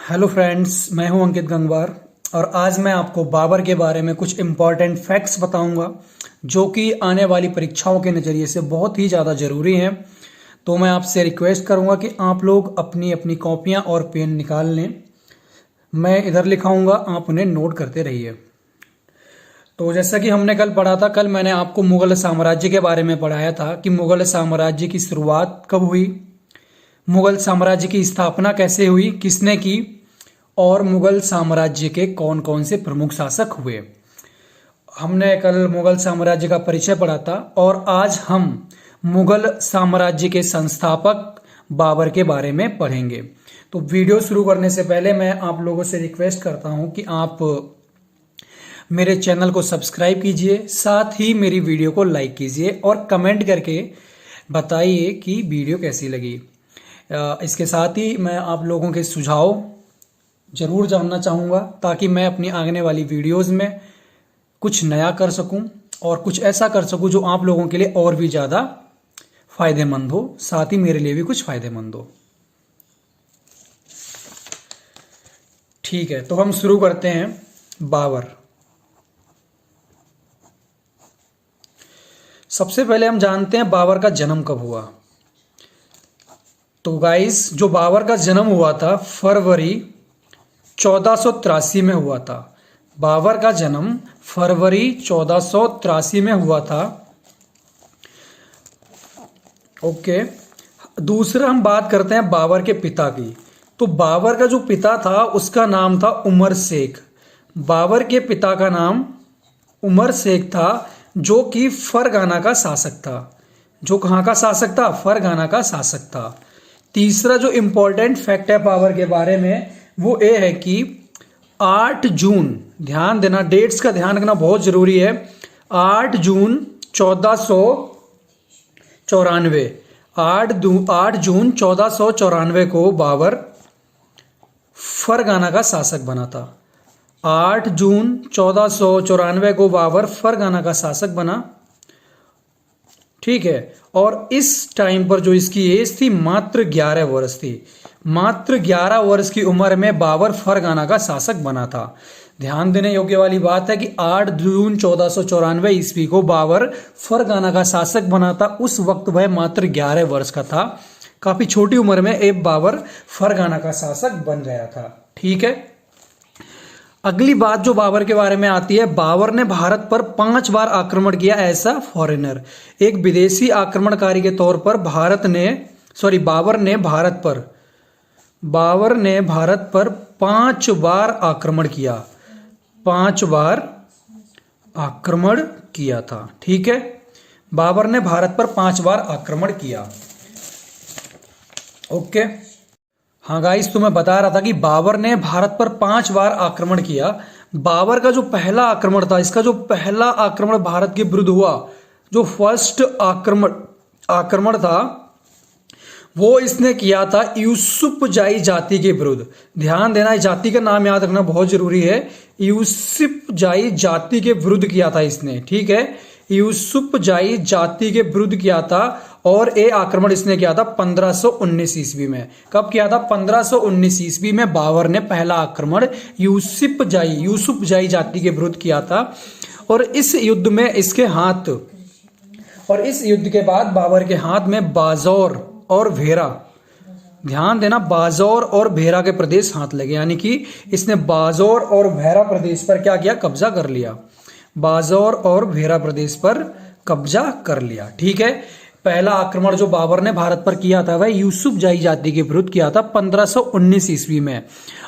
Hello friends, मैं हूं अंकित गंगवार और आज मैं आपको बाबर के बारे में कुछ इम्पॉर्टेंट फैक्ट्स बताऊंगा जो कि आने वाली परीक्षाओं के नज़रिए से बहुत ही ज़्यादा ज़रूरी हैं। तो मैं आपसे रिक्वेस्ट करूंगा कि आप लोग अपनी अपनी कॉपियां और पेन निकाल लें। मैं इधर लिखाऊंगा, आप उन्हें नोट करते रहिए। तो जैसा कि हमने कल पढ़ा था, कल मैंने आपको मुगल साम्राज्य के बारे में पढ़ाया था कि मुगल साम्राज्य की शुरुआत कब हुई, मुगल साम्राज्य की स्थापना कैसे हुई, किसने की, और मुगल साम्राज्य के कौन कौन से प्रमुख शासक हुए। हमने कल मुगल साम्राज्य का परिचय पढ़ा था और आज हम मुगल साम्राज्य के संस्थापक बाबर के बारे में पढ़ेंगे। तो वीडियो शुरू करने से पहले मैं आप लोगों से रिक्वेस्ट करता हूं कि आप मेरे चैनल को सब्सक्राइब कीजिए, साथ ही मेरी वीडियो को लाइक कीजिए और कमेंट करके बताइए कि वीडियो कैसी लगी। इसके साथ ही मैं आप लोगों के सुझाव जरूर जानना चाहूँगा ताकि मैं अपनी आने वाली वीडियोस में कुछ नया कर सकूं और कुछ ऐसा कर सकूं जो आप लोगों के लिए और भी ज़्यादा फायदेमंद हो, साथ ही मेरे लिए भी कुछ फायदेमंद हो। ठीक है, तो हम शुरू करते हैं। बाबर, सबसे पहले हम जानते हैं बाबर का जन्म कब हुआ। तो गाइस, जो बाबर का जन्म हुआ था फरवरी 1483 में हुआ था। बाबर का जन्म फरवरी 1483 में हुआ था। ओके, दूसरा हम बात करते हैं बाबर के पिता की। तो बाबर का जो पिता था उसका नाम था उमर शेख। बाबर के पिता का नाम उमर शेख था, जो कि फरगाना का शासक था। जो कहाँ का शासक था? फरगाना का शासक था। तीसरा जो इंपॉर्टेंट फैक्ट है बाबर के बारे में वो ये है कि 8 जून, ध्यान देना, डेट्स का ध्यान रखना बहुत जरूरी है। 8 जून 1494, 8 जून 1494 को बाबर फरगाना का शासक बना था। 8 जून 1494 को बाबर फरगाना का शासक बना। ठीक है, और इस टाइम पर जो इसकी एज थी मात्र 11 वर्ष थी। मात्र 11 वर्ष की उम्र में बाबर फरगाना का शासक बना था। ध्यान देने योग्य वाली बात है कि 8 जून 1494 ईस्वी को बाबर फरगाना का शासक बना था। उस वक्त वह मात्र 11 वर्ष का था। काफी छोटी उम्र में एक बाबर फरगाना का शासक बन गया था। ठीक है, अगली बात जो बाबर के बारे में आती है, बाबर ने भारत पर 5 बार आक्रमण किया ऐसा फॉरेनर। एक विदेशी आक्रमणकारी के तौर पर बाबर ने भारत पर 5 बार आक्रमण किया। 5 बार आक्रमण किया था। ठीक है, बाबर ने भारत पर 5 बार आक्रमण किया। ओके, हाँ गाइस, तो मैं बता रहा था कि बाबर ने भारत पर 5 बार आक्रमण किया। बाबर का जो पहला आक्रमण था, इसका जो पहला आक्रमण भारत के विरुद्ध हुआ, जो फर्स्ट आक्रमण था वो इसने किया था यूसुफजाई जाति के विरुद्ध। ध्यान देना, जाति का नाम याद रखना बहुत जरूरी है। यूसुफजाई जाति के विरुद्ध किया था इसने। ठीक है, यूसुफजाई जाति के विरुद्ध किया था और ये आक्रमण इसने किया था 1519 ईस्वी में। कब किया था? 1519 ईस्वी में बाबर ने पहला आक्रमण यूसुफजाई जाति के विरुद्ध किया था। और इस युद्ध के बाद बाबर के हाथ में बाजौर और भेरा, ध्यान देना, बाजौर और भेरा के प्रदेश हाथ लगे, यानी कि इसने बाजौर और भेरा प्रदेश पर क्या किया? कब्जा कर लिया। बाजौर और भेरा प्रदेश पर कब्जा कर लिया। ठीक है, पहला आक्रमण जो बाबर ने भारत पर किया था वह यूसुफजाई जाति के विरुद्ध किया था 1519 ईस्वी में,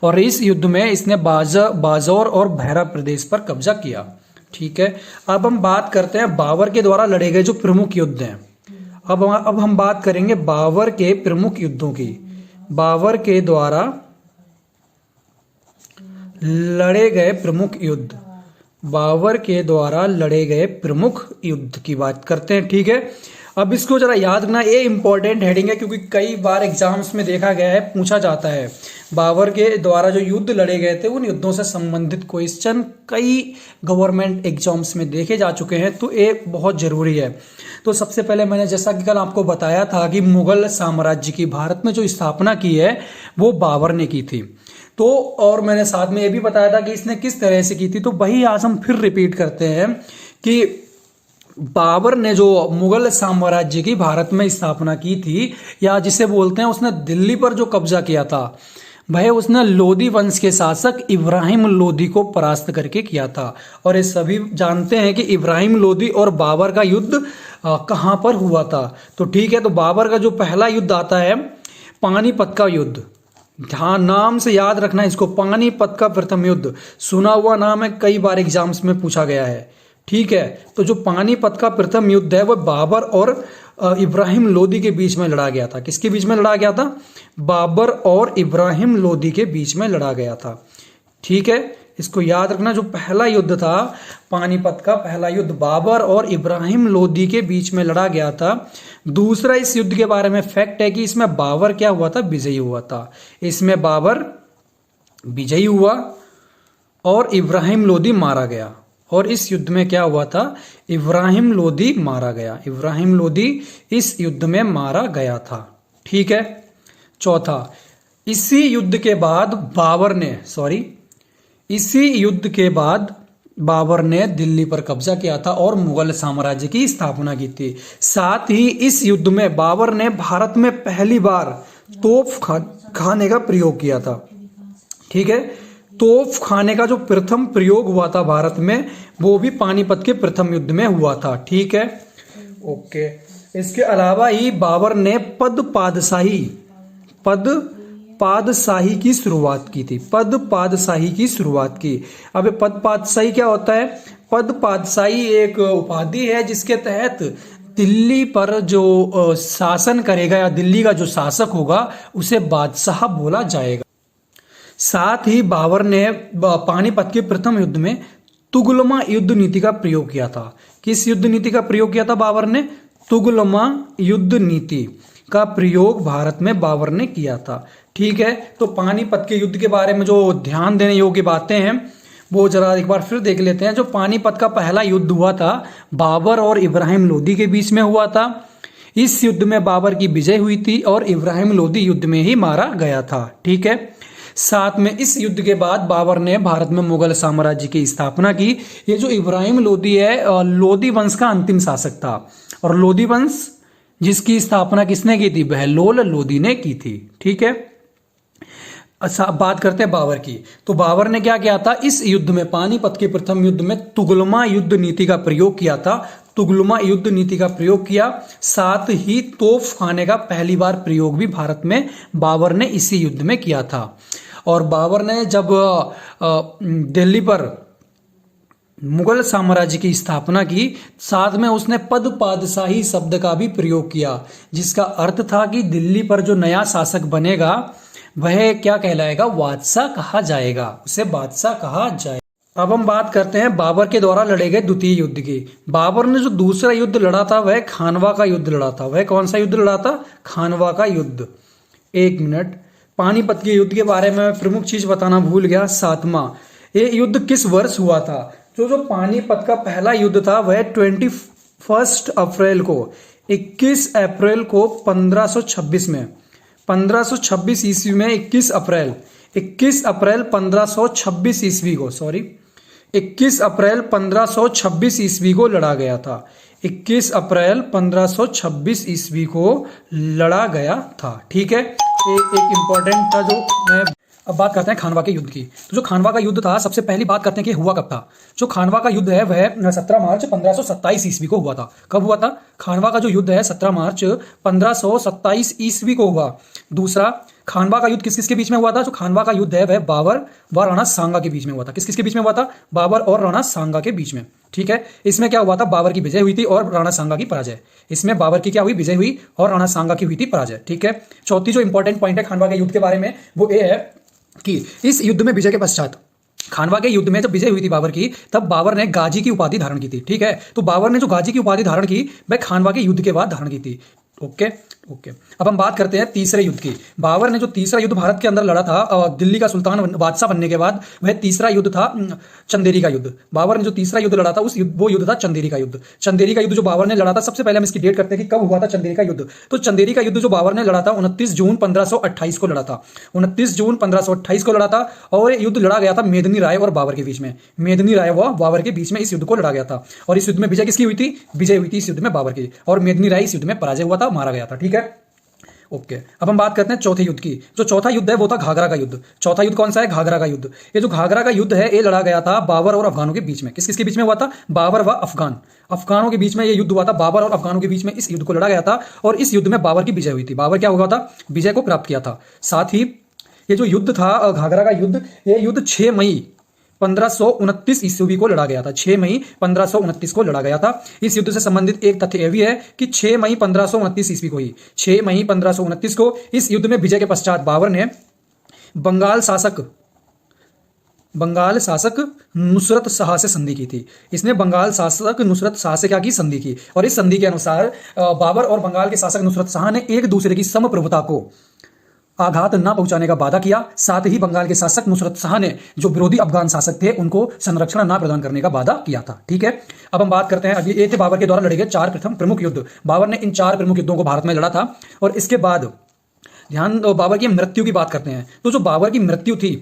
और इस युद्ध में इसने बाजौर और भेरा प्रदेश पर कब्जा किया। ठीक है, अब हम बात करते हैं बाबर के द्वारा लड़े गए जो प्रमुख युद्ध हैं। अब हम बात करेंगे बाबर के प्रमुख युद्धों की। बाबर के द्वारा लड़े गए प्रमुख युद्ध, बाबर के द्वारा लड़े गए प्रमुख युद्ध की बात करते हैं। ठीक है, अब इसको जरा याद रखना, ये इंपॉर्टेंट हेडिंग है क्योंकि कई बार एग्जाम्स में देखा गया है, पूछा जाता है बाबर के द्वारा जो युद्ध लड़े गए थे उन युद्धों से संबंधित क्वेश्चन कई गवर्नमेंट एग्जाम्स में देखे जा चुके हैं, तो ये बहुत जरूरी है। तो सबसे पहले मैंने जैसा कि कल आपको बताया था कि मुगल साम्राज्य की भारत में जो स्थापना की है वो बाबर ने की थी। तो और मैंने साथ में ये भी बताया था कि इसने किस तरह से की थी, तो वही आज हम फिर रिपीट करते हैं कि बाबर ने जो मुगल साम्राज्य की भारत में स्थापना की थी, या जिसे बोलते हैं उसने दिल्ली पर जो कब्जा किया था, वह उसने लोदी वंश के शासक इब्राहिम लोदी को परास्त करके किया था। और ये सभी जानते हैं कि इब्राहिम लोदी और बाबर का युद्ध कहाँ पर हुआ था। तो ठीक है, तो बाबर का जो पहला युद्ध आता है पानीपत का युद्ध। हाँ, नाम से याद रखना इसको, पानीपत का प्रथम युद्ध, सुना हुआ नाम है, कई बार एग्जाम्स में पूछा गया है। ठीक है, तो जो पानीपत का प्रथम युद्ध है वह बाबर और इब्राहिम लोदी के बीच में लड़ा गया था। किसके बीच में लड़ा गया था? बाबर और इब्राहिम लोदी के बीच में लड़ा गया था। ठीक है, इसको याद रखना। जो पहला युद्ध था पानीपत का पहला युद्ध, बाबर और इब्राहिम लोदी के बीच में लड़ा गया था। दूसरा इस युद्ध के बारे में फैक्ट है कि इसमें बाबर क्या हुआ था? विजयी हुआ था। इसमें बाबर विजयी हुआ और इब्राहिम लोदी मारा गया। और इस युद्ध में क्या हुआ था? इब्राहिम लोदी मारा गया। इब्राहिम लोदी इस युद्ध में मारा गया था। ठीक है। चौथा, इसी युद्ध के बाद बाबर ने दिल्ली पर कब्जा किया था और मुगल साम्राज्य की स्थापना की थी। साथ ही इस युद्ध में बाबर ने भारत में पहली बार तोप खाने का प्रयोग किया था। ठीक है, तोप खाने का जो प्रथम प्रयोग हुआ था भारत में, वो भी पानीपत के प्रथम युद्ध में हुआ था। ठीक है, ओके। इसके अलावा ही बाबर ने पद पादशाही की शुरुआत की थी। पद पादशाही की शुरुआत की। अब पद पादशाही क्या होता है? पद पादशाही एक उपाधि है जिसके तहत दिल्ली पर जो शासन करेगा या दिल्ली का जो शासक होगा उसे बादशाह बोला जाएगा। साथ ही बाबर ने पानीपत के प्रथम युद्ध में तुगलमा युद्ध नीति का प्रयोग किया था। किस युद्ध नीति का प्रयोग किया था बाबर ने? तुगलमा युद्ध नीति का प्रयोग भारत में बाबर ने किया था। ठीक है, तो पानीपत के युद्ध के बारे में जो ध्यान देने योग्य बातें हैं वो जरा एक बार फिर देख लेते हैं। जो पानीपत का पहला युद्ध हुआ था बाबर और इब्राहिम लोदी के बीच में हुआ था। इस युद्ध में बाबर की विजय हुई थी और इब्राहिम लोदी युद्ध में ही मारा गया था। ठीक है, साथ में इस युद्ध के बाद बाबर ने भारत में मुगल साम्राज्य की स्थापना की। ये जो इब्राहिम लोदी है, लोदी वंश का अंतिम शासक था। और लोदी वंश जिसकी स्थापना किसने की थी? बहलोल लोदी ने की थी। ठीक है, अच्छा बात करते हैं बाबर की। तो बाबर ने क्या किया था? इस युद्ध में, पानीपत के प्रथम युद्ध में तुगलमा युद्ध नीति का प्रयोग किया था। तुगलमा युद्ध नीति का प्रयोग किया। साथ ही तोप खाने का पहली बार प्रयोग भी भारत में बाबर ने इसी युद्ध में किया था। और बाबर ने जब दिल्ली पर मुगल साम्राज्य की स्थापना की, साथ में उसने पद पादशाही शब्द का भी प्रयोग किया, जिसका अर्थ था कि दिल्ली पर जो नया शासक बनेगा वह क्या कहलाएगा? बादशाह कहा जाएगा, उसे बादशाह कहा जाएगा। अब हम बात करते हैं बाबर के द्वारा लड़े गए द्वितीय युद्ध की। बाबर ने जो दूसरा युद्ध लड़ा था वह खानवा का युद्ध लड़ा था। वह कौन सा युद्ध लड़ा था? खानवा का युद्ध। एक मिनट, पानीपत के युद्ध के बारे में प्रमुख चीज बताना भूल गया। सातवां, ये युद्ध किस वर्ष हुआ था? जो पानीपत का पहला युद्ध था वह 21 अप्रैल को 1526 में 1526 ईस्वी में 21 अप्रैल 1526 ईस्वी को 21 अप्रैल 1526 ईस्वी को लड़ा गया था। 21 अप्रैल 1526 ईस्वी को लड़ा गया था। ठीक है, एक इंपॉर्टेंट था जो मैं। अब बात करते हैं खानवा के युद्ध की। तो जो खानवा का युद्ध था, सबसे पहली बात करते हैं कि हुआ कब था। जो खानवा का युद्ध है वह 17 मार्च 1527 ईस्वी को हुआ था। कब हुआ था? खानवा का जो युद्ध है 17 मार्च 1527 ईस्वी को हुआ। दूसरा, खानवा का युद्ध किस किस के बीच में हुआ था? जो खानवा का युद्ध है वह बाबर व राणा सांगा के बीच में हुआ था। किस किस के बीच में हुआ था? बाबर और राणा सांगा के बीच में। ठीक है, इसमें क्या हुआ था? बाबर की विजय हुई थी और राणा सांगा की पराजय। इसमें बाबर की क्या हुई? विजय हुई और राणा सांगा की हुई थी पराजय। ठीक है, चौथी जो इंपॉर्टेंट पॉइंट है खानवा के युद्ध के बारे में वो ये है कि इस युद्ध में विजय के पश्चात, खानवा के युद्ध में जब विजय हुई थी बाबर की, तब बाबर ने गाजी की उपाधि धारण की थी। ठीक है, तो बाबर ने जो गाजी की उपाधि धारण की वह खानवा के युद्ध के बाद धारण की थी। Okay okay. अब हम बात करते हैं तीसरे युद्ध की। बाबर ने जो तीसरा युद्ध भारत के अंदर लड़ा था दिल्ली का सुल्तान बादशाह बनने के बाद, वह तीसरा युद्ध था चंदेरी का युद्ध। बाबर ने जो तीसरा युद्ध लड़ा था वो युद्ध था चंदेरी का युद्ध। चंदेरी का युद्ध जो बाबर ने लड़ा था, सबसे पहले हम इसकी डेट करते हैं कि कब हुआ था चंदेरी का युद्ध। तो चंदेरी का युद्ध जो बाबर ने लड़ा था 29 जून 1528 को लड़ा था। 29 जून 1528 को लड़ा था और युद्ध लड़ा गया था मेदिनी राय और बाबर के बीच में। मेदिनी राय व बाबर के बीच में इस युद्ध को लड़ा गया था और इस युद्ध में विजय किसकी हुई थी? विजय हुई थी इस युद्ध में बाबर की, और मेदिनी राय इस युद्ध में पराजय हुआ था, मारा गया था। ठीक है, ओके। अब हम बात करते हैं चौथे युद्ध की। जो चौथा युद्ध है वो था घाघरा का युद्ध। चौथा युद्ध कौन सा है? घाघरा का युद्ध। ये जो घाघरा का युद्ध है ये लड़ा गया था बाबर और अफगानों के बीच में। किस किसके बीच में हुआ था? बाबर व अफगानों के बीच में ये युद्ध हुआ था। बाबर और अफगानों के बीच में इस युद्ध को लड़ा गया था और इस युद्ध में बाबर की विजय हुई थी। बाबर क्या हुआ था? विजय को प्राप्त किया था। साथ ही ये जो युद्ध था घाघरा का युद्ध, ये युद्ध 6 मई 1529 ईस्वी को लड़ा गया था। 6 मई 1529 को लड़ा गया था। इस युद्ध से संबंधित एक तथ्य यह भी है कि 6 मई 1529 ईस्वी को ही 6 मई 1529 को इस युद्ध में विजय के पश्चात बाबर ने बंगाल शासक नुसरत शाह से संधि की थी। इसने बंगाल शासक नुसरत शाह से क्या की? संधि की। और इस संधि के अनुसार बाबर और बंगाल के शासक नुसरत शाह ने एक दूसरे की समप्रभुता को आघात न पहुंचाने का वादा किया। साथ ही बंगाल के शासक नुसरत शाह ने जो विरोधी अफगान शासक थे उनको संरक्षण न प्रदान करने का वादा किया था। ठीक है, अब हम बात करते हैं अगली। ये थे बाबर के द्वारा लड़े गए 4 प्रथम प्रमुख युद्ध। बाबर ने इन 4 प्रमुख युद्धों को भारत में लड़ा था। और इसके बाद बाबर की मृत्यु की बात करते हैं। तो जो बाबर की मृत्यु थी,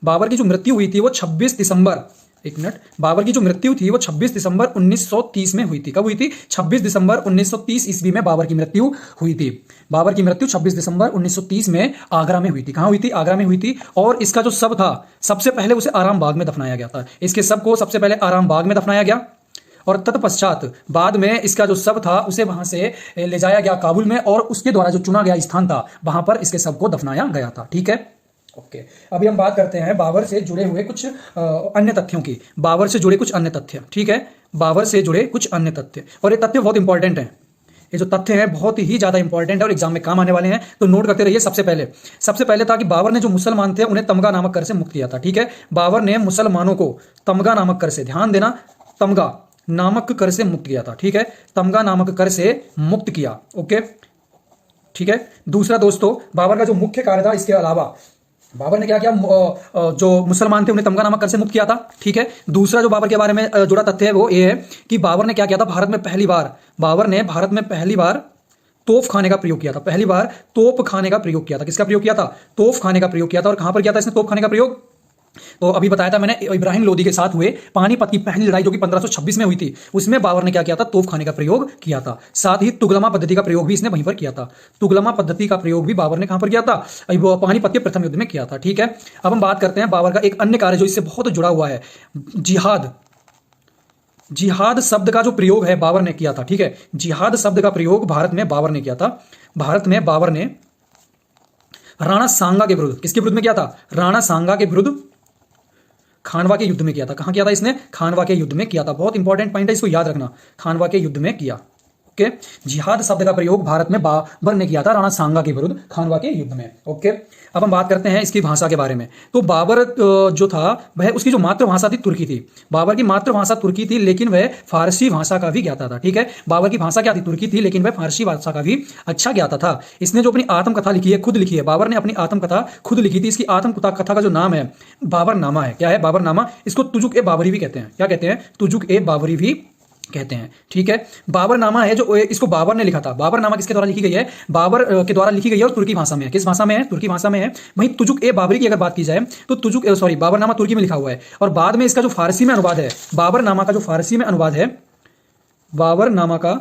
बाबर की जो मृत्यु हुई थी वो 26 दिसंबर, एक मिनट, बाबर की जो मृत्यु थी वो 26 दिसंबर 1930 में हुई थी। कब हुई थी? 26 दिसंबर 1930 ईस्वी में बाबर की मृत्यु हुई थी। बाबर की मृत्यु 26 दिसंबर 1930 में आगरा में हुई थी। कहां हुई थी? आगरा में हुई थी। और इसका जो शव था, सबसे पहले उसे आराम बाग में दफनाया गया था। इसके शव को सबसे पहले आराम बाग में दफनाया गया और तत्पश्चात बाद में इसका जो शव था उसे वहां से ले जाया गया काबुल में, और उसके द्वारा जो चुना गया स्थान था वहां पर इसके शव को दफनाया गया था। ठीक है, ओके। अभी हम बात करते हैं बाबर से जुड़े हुए कुछ अन्य तथ्यों की। बाबर से जुड़े कुछ अन्य तथ्य। ठीक है, बाबर से जुड़े कुछ अन्य तथ्य, और ये तथ्य बहुत इंपॉर्टेंट हैं। ये जो तथ्य हैं बहुत ही ज्यादा इंपॉर्टेंट है और एग्जाम में काम आने वाले हैं, तो नोट करते रहिए। सबसे पहले था कि बाबर ने जो मुसलमान थे उन्हें तमगा नामक कर से मुक्त किया था। ठीक है, बाबर ने मुसलमानों को तमगा नामक कर से, ध्यान देना, तमगा नामक कर से मुक्त किया था। ठीक है, तमगा नामक कर से मुक्त किया। ओके, ठीक है। दूसरा दोस्तों, बाबर का जो मुख्य कार्य था, इसके अलावा बाबर ने क्या किया? जो मुसलमान थे उन्हें तमगा नामक कर से मुक्त किया था। ठीक है, दूसरा जो बाबर के बारे में जुड़ा तथ्य है वो ये है कि बाबर ने क्या किया था? बाबर ने भारत में पहली बार तोप खाने का प्रयोग किया था। पहली बार तोप खाने का प्रयोग किया था। किसका प्रयोग किया था? तोप खाने का प्रयोग किया था। और कहां पर किया था इसने तोप खाने का प्रयोग? तो अभी बताया था मैंने, इब्राहिम लोदी के साथ हुए पानीपत की पहली लड़ाई जो कि 1526 में हुई थी, उसमें बाबर ने क्या किया था? तोप खाने का प्रयोग किया था। साथ ही तुगलमा पद्धति का प्रयोग भी इसने वहीं पर किया था। तुगलमा पद्धति का प्रयोग भी बाबर ने कहां पर किया था? पानीपत के प्रथम युद्ध में किया था। ठीक है, अब हम बात करते हैं बाबर का एक अन्य कार्य जो इससे बहुत जुड़ा हुआ है, जिहाद शब्द का जो प्रयोग है बाबर ने किया था। ठीक है, जिहाद शब्द का प्रयोग भारत में बाबर ने किया था। भारत में बाबर ने राणा सांगा के विरुद्ध, किसके विरुद्ध में किया था? राणा सांगा के विरुद्ध खानवा के युद्ध में किया था। कहां किया था इसने? खानवा के युद्ध में किया था। बहुत इंपॉर्टेंट पॉइंट है, इसको याद रखना। खानवा के युद्ध में किया। ओके, जिहाद शब्द का प्रयोग भारत में बाबर ने किया था राणा सांगा के विरुद्ध खानवा के युद्ध में। ओके, अब हम बात करते हैं इसकी भाषा के बारे में। तो बाबर जो था वह, उसकी जो मातृभाषा थी तुर्की थी। बाबर की मातृभाषा तुर्की थी, लेकिन वह फारसी भाषा का भी ज्ञाता था। ठीक है, बाबर की भाषा क्या थी? तुर्की थी, लेकिन वह फारसी भाषा का भी अच्छा ज्ञाता था। इसने जो अपनी आत्मकथा लिखी है, खुद लिखी है, बाबर ने अपनी आत्मकथा खुद लिखी थी। इसकी आत्मकथा का जो नाम है बाबरनामा है। क्या है? बाबरनामा। इसको तुजुक ए बाबरी भी कहते हैं। क्या कहते हैं? तुजुक ए बाबरी भी कहते हैं। ठीक है, बाबरनामा है जो, इसको बाबर ने लिखा था। बाबरनामा किसके द्वारा लिखी गई है? बाबर के द्वारा लिखी गई है और तुर्की भाषा में है। किस भाषा में है? तुर्की भाषा में है। वहीं तुजुक ए बाबरी की अगर बात की जाए तो बाबरनामा तुर्की में लिखा हुआ है, और बाद में इसका जो फारसी में अनुवाद है, बाबरनामा का जो फारसी में अनुवाद है, बाबरनामा का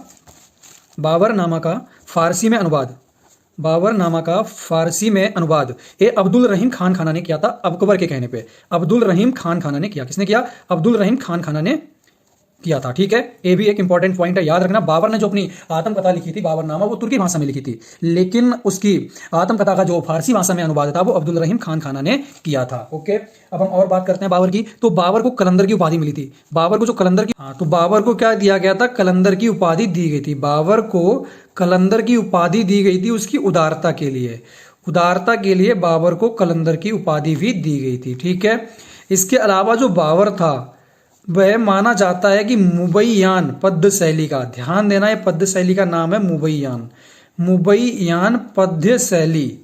फारसी में अनुवाद ये अब्दुल रहीम खान खाना ने किया था, अकबर के कहने पे। अब्दुल रहीम खान खाना ने किया। किसने किया? अब्दुल रहीम खान खाना ने किया था। ठीक है, ये भी एक इंपॉर्टेंट पॉइंट है, याद रखना। बाबर ने जो अपनी आत्मकथा लिखी थी बाबरनामा, वो तुर्की भाषा में लिखी थी, लेकिन उसकी आत्मकथा का जो फारसी भाषा में अनुवाद था वो अब्दुल रहीम खान खाना ने किया था। ओके, अब हम और बात करते हैं बाबर की। तो बाबर को कलंदर की उपाधि मिली थी। बाबर को जो कलंदर की, तो बाबर को क्या दिया गया था? कलंदर की उपाधि दी गई थी। बाबर को कलंदर की उपाधि दी गई थी उसकी उदारता के लिए। उदारता के लिए बाबर को कलंदर की उपाधि भी दी गई थी। ठीक है, इसके अलावा जो बाबर था वह माना जाता है कि मुबैयान पद्य शैली का, ध्यान देना, है पद्य शैली का नाम है मुबैयान। मुबैयान पद्य शैली,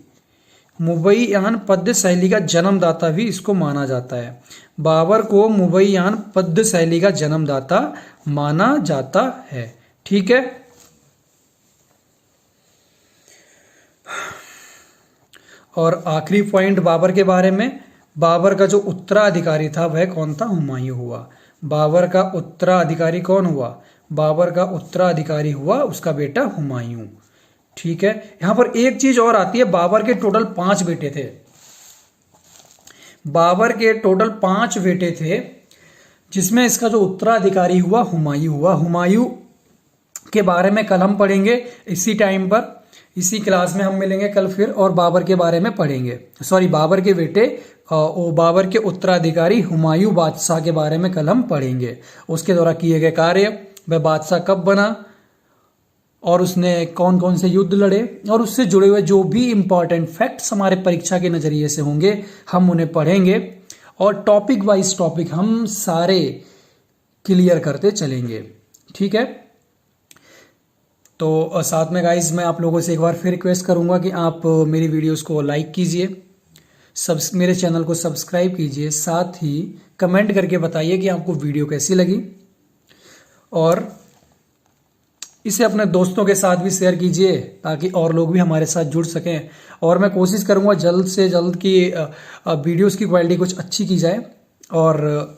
मुबैयान पद्य शैली का जन्मदाता भी इसको माना जाता है। बाबर को मुबैयान पद्य शैली का जन्मदाता माना जाता है। ठीक है। और आखिरी पॉइंट बाबर के बारे में, बाबर का जो उत्तराधिकारी था वह कौन था? हुमायूं हुआ। बाबर का उत्तराधिकारी कौन हुआ? बाबर का उत्तराधिकारी हुआ उसका बेटा हुमायूं। ठीक है। यहां पर एक चीज और आती है, बाबर के टोटल 5 बेटे थे। बाबर के टोटल 5 बेटे थे, जिसमें इसका जो उत्तराधिकारी हुआ हुमायूं हुआ। हुमायूं के बारे में कल हम पढ़ेंगे इसी टाइम पर, इसी क्लास में हम मिलेंगे कल फिर, और बाबर के बारे में पढ़ेंगे। सॉरी, बाबर के बेटे बाबर के उत्तराधिकारी हुमायूं बादशाह के बारे में कल हम पढ़ेंगे। उसके द्वारा किए गए कार्य, वह बादशाह कब बना और उसने कौन कौन से युद्ध लड़े, और उससे जुड़े हुए जो भी इंपॉर्टेंट फैक्ट्स हमारे परीक्षा के नजरिए से होंगे हम उन्हें पढ़ेंगे, और टॉपिक वाइज टॉपिक हम सारे क्लियर करते चलेंगे। ठीक है। तो साथ में गाइज मैं आप लोगों से एक बार फिर रिक्वेस्ट करूंगा कि आप मेरी वीडियोस को लाइक कीजिए, मेरे चैनल को सब्सक्राइब कीजिए, साथ ही कमेंट करके बताइए कि आपको वीडियो कैसी लगी, और इसे अपने दोस्तों के साथ भी शेयर कीजिए ताकि और लोग भी हमारे साथ जुड़ सकें। और मैं कोशिश करूंगा जल्द से जल्द कि वीडियोस की क्वालिटी कुछ अच्छी की जाए, और